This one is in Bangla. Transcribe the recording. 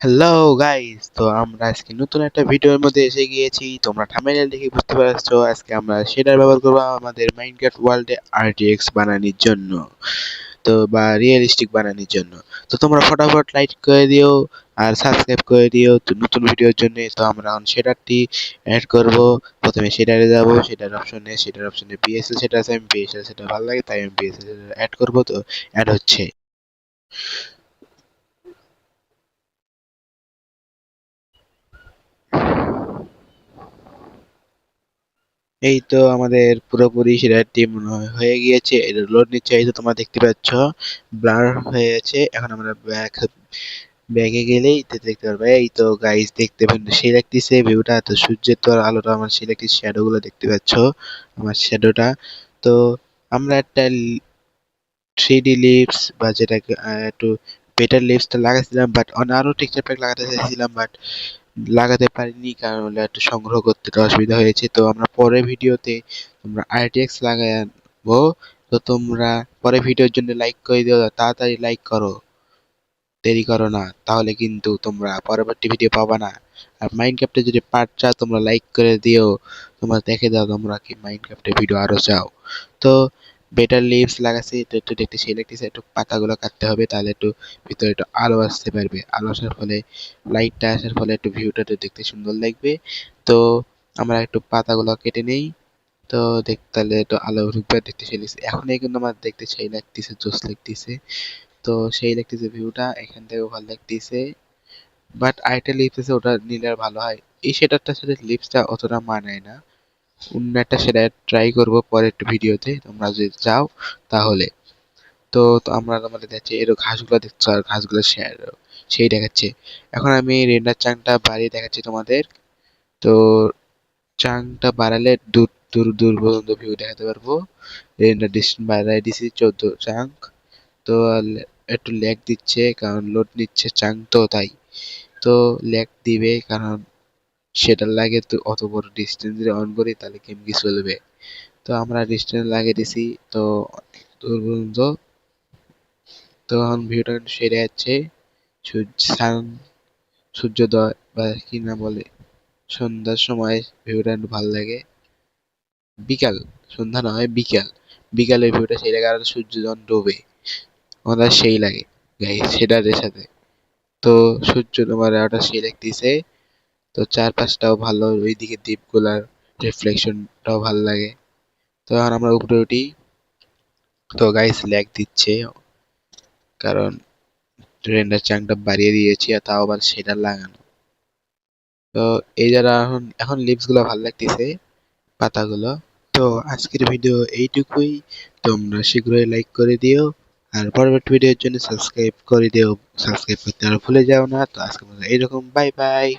হ্যালো গাইস, তো আমরা আজকে নতুন একটা ভিডিওর মধ্যে এসে গিয়েছি। তোমরা থাম্বনেল দেখে বুঝতে পারছো আজকে আমরা শেডার ব্যবহার করবো আমাদের মাইনক্রাফট ওয়ার্ল্ডে আরটিএক্স বানানোর জন্য, তো বা রিয়েলিস্টিক বানানোর জন্য। তো তোমরা ফটাফট লাইক করে দিও আর সাবস্ক্রাইব করে দিও তো নতুন ভিডিওর জন্য। তো আমরা এখন শেডারটি অ্যাড করব। প্রথমে শেডারে যাব, শেডার অপশনে পিএসএল সেটা আছে, আমি পিএসএল সেটা ভালো লাগে তাই আমি পিএসএল অ্যাড করব। তো অ্যাড হচ্ছে। এই তো আমাদের পুরোপুরি সেটা টিম হয়ে গিয়েছে। এটা লোড নিচ্ছে, এই তো তোমরা দেখতে পাচ্ছ ব্লার হয়ে গেছে। এখন আমরা ব্যাগে গেলেই তো দেখতে পারবে। এই তো গাইস দেখতে পাবেন সেই লাগতেছে ভিউটা, তো সূর্যের তো আলোটা আমার সেই লাগতেছে, শ্যাডো গুলো দেখতে পাচ্ছ আমার শ্যাডোটা। তো আমরা একটা 3D লিপস বা যেটাকে একটু বেটার লিপসটা লাগাইছিলাম, বাট আরো টেক্সচার প্যাক লাগাতে চাইছিলাম, বাট লাগাতে পারিনি কারণ হলো একটু সংগ্রহ করতে একটু অসুবিধা হয়েছে। তো আমরা পরের ভিডিওতে তোমরা আরটিএক্স লাগাই আনবো। তো তোমরা পরের ভিডিওর জন্য লাইক করে দিও, তাড়াতাড়ি লাইক করো, দেরি করো না, তাহলে কিন্তু তোমরা পরবর্তী ভিডিও পাবা না। আর মাইনক্রাফটে যদি পার্ট চাও তোমরা লাইক করে দিও, তোমরা দেখে দাও তোমরা কি মাইনক্রাফটে ভিডিও আরো চাও। তো বেটার লিভস লাগাচ্ছি, তো একটু দেখতে সেই লাগতেছে, একটু পাতাগুলো কাটতে হবে তাহলে একটু ভিতরে একটু আলো আসতে পারবে, আলো আসার ফলে লাইটটা আসার ফলে একটু ভিউটা একটু দেখতে সুন্দর লাগবে। তো আমরা একটু পাতাগুলো কেটে নেই। তো দেখতে তাহলে একটু আলো ঢুকবে, দেখতে সেই লাগছে, এখনই কিন্তু আমার দেখতে সেই লাগতেছে, জোস লাগতেছে। তো সেই লাগতেছে ভিউটা এখান থেকেও ভালো লাগতেছে, বাট আরেকটা লিপস আছে ওটা নিলে আর ভালো হয়। এই সেটারটার সাথে লিপসটা অতটা মানায় না, অন্য একটা সেটা ট্রাই করব পরের একটা ভিডিওতে, তোমরা যদি চাও তাহলে। তো আমরা তোমাদের দেখছি এর ঘাসগুলো দেখছো আর ঘাসগুলো সেই দেখাচ্ছে। এখন আমি রেন্ডার চাংটা বাড়িয়ে দেখাচ্ছি তোমাদের। তো চাংটা বাড়ালে দূর দূর দূর পর্যন্ত ভিউ দেখাতে পারবো। রেন্ডার ডিস্টেন্স বাড়ায় দিছি 14 চাঙ্ক। তো একটু ল্যাগ দিচ্ছে কারণ লোড নিচ্ছে চাং, তো তাই তো ল্যাগ দিবে কারণ সেটা লাগে। তো অত বড় ডিস্টেন্স যদি অন করি তাহলে গেম কি চলবে। তো আমরা ডিস্টেন্স লাগিয়ে দিছি, তো দূর পর্যন্ত। তো এখন ভিউটা কিন্তু সেরে যাচ্ছে। সান সূর্যোদয় বা কি না বলে, সন্ধ্যার সময় ভিউটা একটু ভালো লাগে। বিকাল, সন্ধ্যা নয় বিকাল, বিকালের ভিউটা সেই লাগে আর সূর্য যখন ডোবে আমাদের সেই লাগে গাইস সেটার সাথে। তো সূর্য তোমার ওটা সেই লাগতেছে। তো চারপাশটাও ভালো, ওইদিকে দ্বীপগুলার রিফ্লেকশনটাও ভালো লাগে। তো এখন আমরা উপরে উঠি। তো গাইস ল্যাগ দিচ্ছে কারণ রেন্ডার চাংটা বাড়িয়ে দিয়েছি আর তাও আবার সেটা লাগানো। তো এই যারা এখন এখন লিভস গুলো ভালো লাগতেছে, পাতাগুলো। তো আজকের ভিডিও এইটুকুই। তোমরা শীঘ্রই লাইক করে দিও আর পরবর্তী ভিডিওর জন্য সাবস্ক্রাইব করে দিও, সাবস্ক্রাইব করতে আর ভুলে যাও না। তো আজকের মতো এইরকম, বাই বাই।